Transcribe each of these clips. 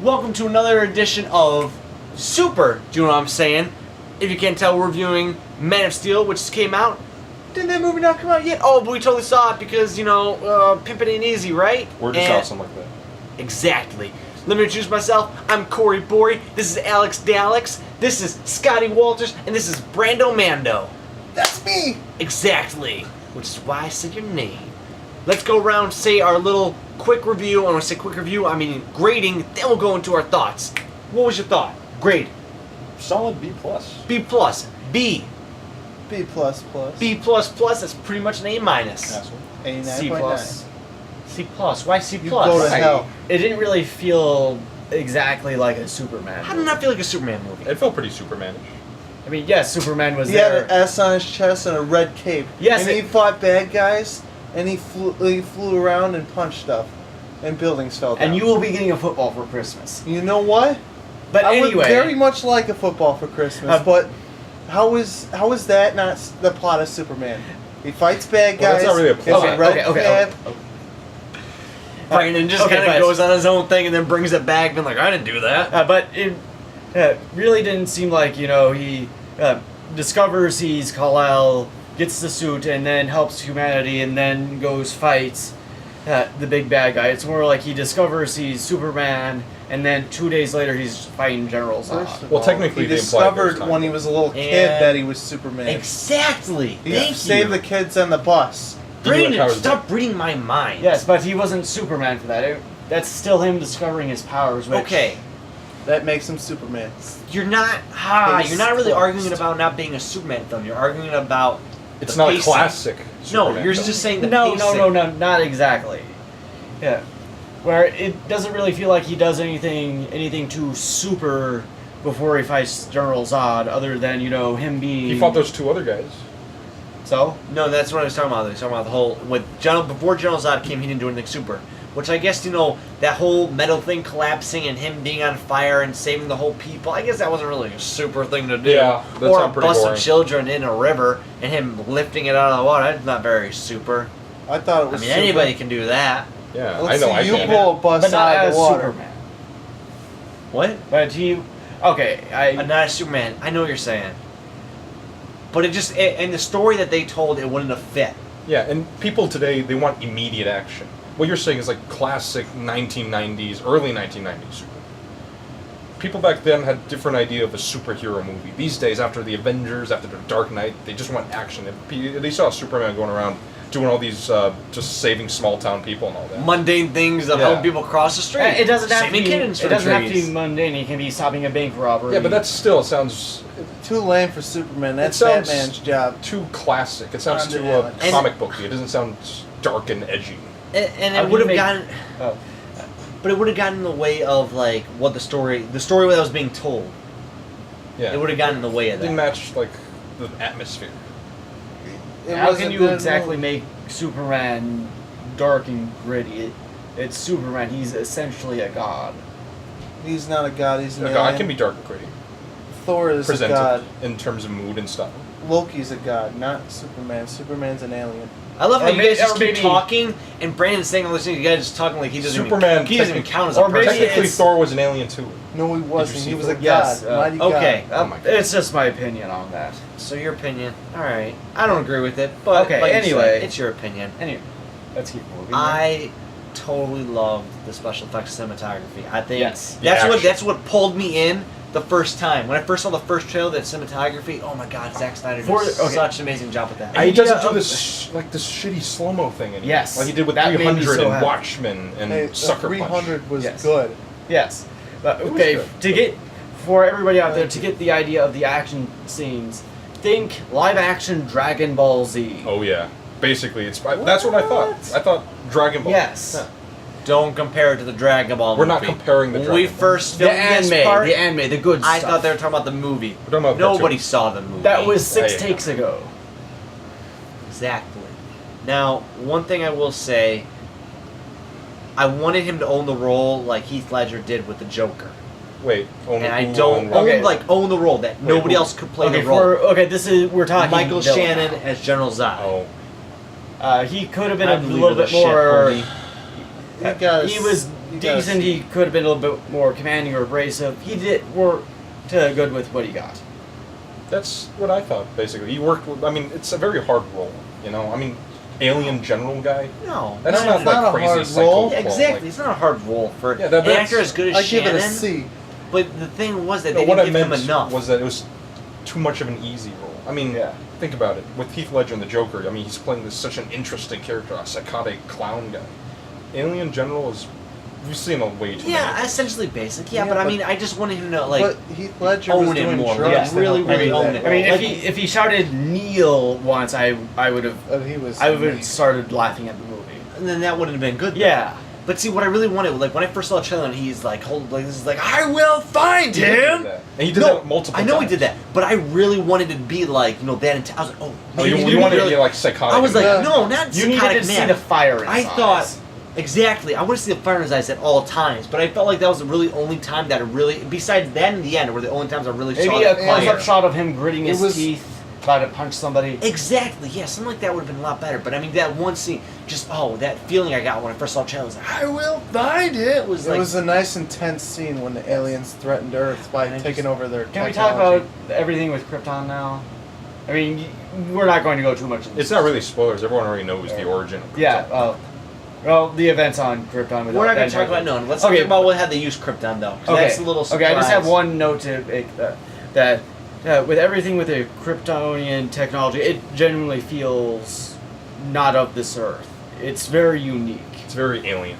Welcome to another edition of Super, do you know what I'm saying? If you can't tell, we're reviewing Man of Steel, which just came out. Didn't that movie not come out yet? Oh, but we totally saw it because, Pimpin' Ain't Easy, right? We're just awesome like that. Exactly. Let me introduce myself. I'm Cory Bory. This is Alex D'Alex. This is Scotty Walters. And this is Brando Mando. That's me! Exactly. Which is why I said your name. Let's go around, say our little quick review. And when I say quick review, I mean grading. Then we'll go into our thoughts. What was your thought? Grade. Solid B+. B+. B. B++. B++. That's pretty much an A-. Asshole. 89.9. C+. Why C+? You go to hell. It didn't really feel exactly like a Superman How did it not feel like a Superman movie? It felt pretty Superman-ish. I mean, yes, Superman was He had there. an S on his chest and a red cape. Yes, and he fought bad guys, and he flew around and punched stuff, and buildings fell down. And you will be getting a football for Christmas. You know what? But I anyway, would very much like a football for Christmas, but how is that not the plot of Superman? He fights bad Well, guys. that's not really a plot. has red Okay. cap. Brandon just Okay, kind of but- goes on his own thing and then brings it back and like, I didn't do that. but it really didn't seem like, he discovers he's Kal-El, gets the suit, and then helps humanity, and then goes fights the big bad guy. It's more like he discovers he's Superman, and then 2 days later he's fighting General First Zod. of Well, all, technically he they implied there was discovered time. when he was a little kid And- that he was Superman. Exactly. He Thank saved you. the kids on the bus. Brandon, powers stop reading my mind. Yes, but he wasn't Superman for that. That's still him discovering his powers. Which, Okay. That makes him Superman. You're not you're not really arguing about not being a Superman film. You're arguing about It's the not pacing. a classic No, Superman you're film. just saying the No, pacing. not exactly. Yeah, where it doesn't really feel like he does anything too super before he fights General Zod, other than him being. He fought those two other guys. So No, that's what I was talking about. I was talking about the whole before General Zod came, he didn't do anything super. Which I guess that whole metal thing collapsing and him being on fire and saving the whole people. I guess that wasn't really a super thing to do. Yeah, that or sounded pretty busting boring. children in a river and him lifting it out of the water. That's not very super. I thought it I was mean, super. anybody can do that. Yeah, Let's I know. see I you can. pull a bus but not out of as the water. Superman. What? But he, okay, Not a Superman. I know what you're saying. But and the story that they told, it wouldn't have fit. Yeah, and people today, they want immediate action. What you're saying is like classic 1990s, early 1990s Superman. People back then had a different idea of a superhero movie. These days, after the Avengers, after the Dark Knight, they just want action. They saw Superman going around doing all these, just saving small town people and all that. Mundane things of Yeah. helping people cross the street. it doesn't have to Saving be. kittens It for doesn't have to trees. be mundane. He can be stopping a bank robbery. Yeah, but that still sounds Too lame for Superman. That's sounds- Batman's job. too classic. It sounds Under too the Alex. comic booky. It doesn't sound dark and edgy. And How it do would you have make- gotten, Oh. but it would have gotten in the way of like what the story that was being told. Yeah, It would have gotten in the way It of didn't that. match like the atmosphere. It How wasn't can you good exactly movie. make Superman dark and gritty? It's Superman. He's essentially a god. He's not a god. He's an A alien. god can be dark and gritty. Thor is a Presented god. in terms of mood and stuff. Loki's a god, not Superman. Superman's an alien. I love how Or you guys may- just or keep maybe- talking and Brandon's saying all these things. You guys just talking like he doesn't Superman he doesn't even technic- count as a or maybe person. Technically, it's- Thor was an alien too. No, he wasn't. see He was a Thor? god. Yes, Mighty okay. Oh my God. It's just my opinion on that. So your opinion, all right. I don't agree with it, but Okay, like you anyway. said, it's your opinion. Anyway, let's keep moving. I totally loved the special effects cinematography. I think Yes. that's The what action. that's what pulled me in the first time. When I first saw the first trailer, that cinematography. Oh my God, Zach Snyder did such an amazing job with that. And he doesn't do of- this this shitty slow mo thing anymore. Yes, like he did with that made me 300 so and happy. Watchmen and Hey, Sucker 300 was Yes. good. Yes, but It was okay. good. For everybody out there to get the idea of the action scenes, think live action Dragon Ball Z. Punch. Oh yeah, basically that's what I thought. I thought Dragon Ball. Yes. Yeah. Don't compare it to the Dragon Ball We're movie. not comparing the When Dragon we Ball. first The filmed this part, the good I stuff. thought they were talking about the movie. We're talking about the Nobody cartoon. saw the movie. That was six Yeah. takes ago. Exactly. Now, one thing I will say, I wanted him to own the role like Heath Ledger did with the Joker. Wait, own, And I who don't own- own, Okay. like own the role that nobody who? else could play Okay, the role. we're talking Michael villain Shannon now. as General Zod. Oh, He could have been I a believe little the bit shit, more. Cody. He got He was decent. He could have been a little bit more commanding or abrasive. He did work good with what he got. That's what I thought, basically. He worked with, I mean, it's a very hard role, you know? I mean, alien general guy? No. That's No, not it's like not a crazy hard psycho role. Yeah, qual, exactly. like- It's not a hard role for Yeah, an that's- actor as good as I give Shannon. it a C. But the thing was that No, they what I didn't give him meant enough. was that it was too much of an easy role. I mean, Yeah. think about it. With Heath Ledger and the Joker, I mean, he's playing such an interesting character, a psychotic clown guy. Alien General is, we've seen a way too Yeah, many. essentially basic. Yeah, Yeah, but I but- mean, I just wanted him to like But Heath Ledger was own it doing more. drugs Yeah, to really, help really him own do it. that I mean, role. if he shouted Neil once, I would have He was. I would have amazing. started laughing at the movie. and then that wouldn't have been good. Yeah. But see, what I really wanted, like when I first saw the trailer, and he's like, "Hold, like this is like, I will find He did do him." that. And he did No, that multiple I times. know he did that, but I really wanted it to be like, that intense. I was like, oh, Oh, man, you wanted really, to be like psychotic. I was like, Yeah. no, not You needed psychotic to man. see the fire in I his thought eyes. exactly. I want to see the fire in his eyes at all times, but I felt like that was the really only time that I really, besides that and the end, were the only times I really saw Maybe a that close-up fire. shot of him gritting It his was- teeth, about to punch somebody. Exactly, yeah, something like that would have been a lot better. But I mean, that one scene, just that feeling I got when I first saw the trailer was like, I will find it. Was It like, was a nice, intense scene when the aliens threatened Earth by And I taking just- over their Can we technology. talk about everything with Krypton now? I mean, we're not going to go too much into It's not really spoilers. Everyone already knows the origin of Krypton. Yeah, well, the events on Krypton. we're not going to talk about none. Let's talk about how they use Krypton, though. 'Cause Okay. That's a little surprise. Okay, I just have one note to make that with everything with the Kryptonian technology, it genuinely feels not of this Earth. It's very unique. It's very alien.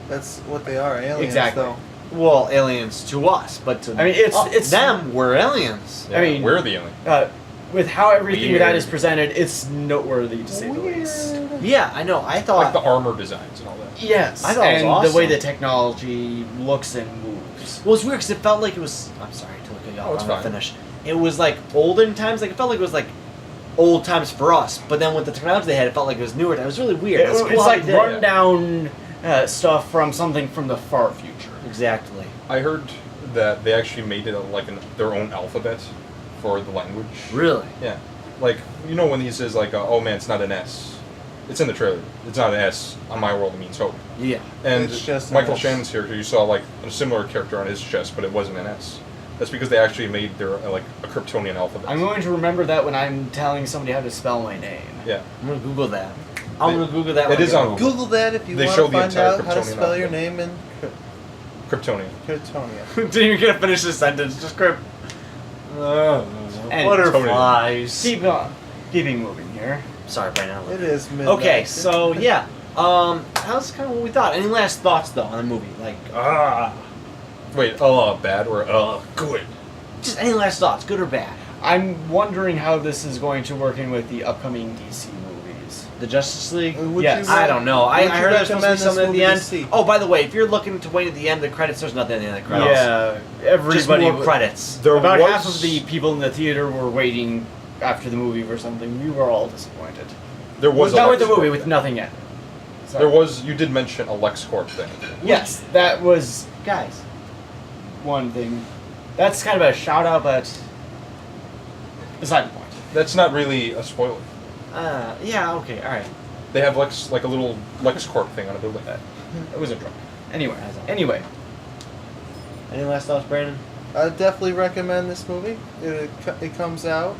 That's what they are, aliens. Exactly. Though. Well, aliens to us, but to I mean, it's them. We're aliens. Yeah, I mean- we're the alien. With how everything with that is Weird. presented, it's noteworthy to say the least. Yeah, I know. I thought Like the armor designs and all that. Yes, I thought it was and awesome. the way the technology looks and moves. Well, it's weird because it felt like it was. I'm sorry to look at y'all. Oh, it's I'm gonna fine. finish. It was like olden times. Like it felt like it was like old times for us. But then with the technology they had, it felt like it was newer. It was really weird. It's cool how like they did it. rundown stuff from something from the far future. Exactly. I heard that they actually made it their own alphabet for the language. Really. Yeah. Like, you know when he says, like, oh man, it's not an S. It's in the trailer. It's not an S. On my world, it means hope. Yeah. And It's just an Michael S. Shannon's character, you saw, like, a similar character on his chest, but it wasn't an S. That's because they actually made their, like, a Kryptonian alphabet. I'm going to remember that when I'm telling somebody how to spell my name. Yeah. I'm gonna Google that. I'm gonna Google that. It when I is get on home. Google that if you They want show to the find entire out how to Kryptonian spell your alphabet. name in Kryptonian. Kryptonia. Didn't even get to finish the sentence. Just grip. And Butterflies. Keeping moving here. Sorry, Brandon. It is midnight. Okay, so yeah. That's kind of what we thought. Any last thoughts though on the movie? Like, Wait, bad or good? just any last thoughts, good or bad? I'm wondering how this is going to work in with the upcoming DC movies. The Justice League? Would Yes. you I don't know. I would you heard there's supposed to be recommend something at this the movie end. to see? Oh, by the way, if you're looking to wait at the end of the credits, there's nothing at the end of the credits. Yeah, everybody. Just more w- credits. There About was, half of the people in the theater were waiting after the movie for something. We were all disappointed. There was Not a with the LexCorp movie, thing. with nothing in it. Sorry. There was, you did mention a LexCorp thing. Yes, that was Guys. one thing. That's kind of a shout out, but beside the point. That's not really a spoiler. Yeah, okay, alright. They have like a little LexCorp thing on a building. It was a joke. Anyway, Any last thoughts, Brandon? I definitely recommend this movie. It comes out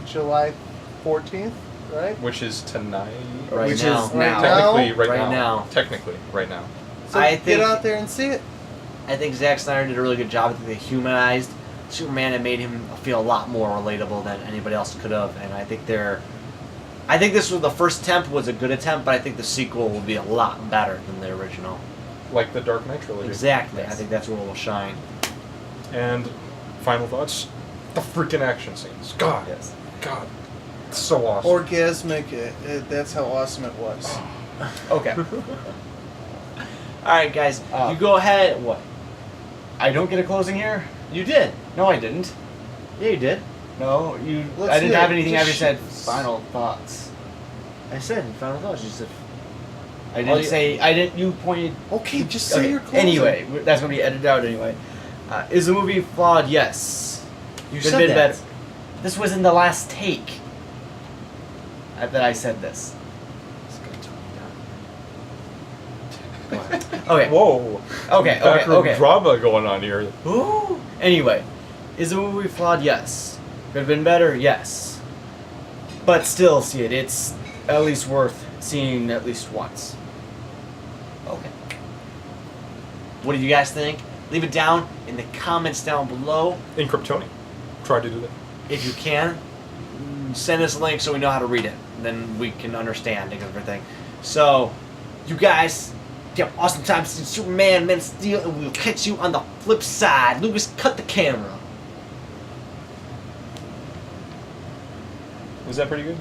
July 14th, right? Which is tonight. Right which now. is Right now. Technically, now? right, Right now. now. Technically, right now. So I get think- out there and see it. I think Zack Snyder did a really good job. I think they humanized Superman and made him feel a lot more relatable than anybody else could have. And I think this was the first attempt was a good attempt, but I think the sequel will be a lot better than the original. Like the Dark Knight trilogy. Exactly. Yes. I think that's where it will shine. And final thoughts: the freaking action scenes. God, yes. God, it's so awesome. Orgasmic. That's how awesome it was. Okay. All right, guys, you go ahead. What? I don't get a closing here? You did? No, I didn't. Yeah, you did. No, you. Let's I didn't hear have it. anything. I just Just said shoot. final thoughts. I said final thoughts. You said. I Oh, didn't you- say. I didn't. You pointed. Okay, just say Okay, your closing. anyway, that's gonna be edited out anyway. Is the movie flawed? Yes. You Could said have been that. better. This was in the last take that I said this. Go ahead. Okay. Whoa. Okay. Backroom drama going on here. Ooh. Anyway, is the movie flawed? Yes. Could have been better? Yes. But still, see it. It's at least worth seeing at least once. Okay. What do you guys think? Leave it down in the comments down below. In Kryptonian. Try to do that. If you can, send us a link so we know how to read it. Then we can understand everything. So, you guys, you have awesome time seeing Superman, Man of Steel, and we'll catch you on the flip side. Lucas, cut the camera. Was that pretty good?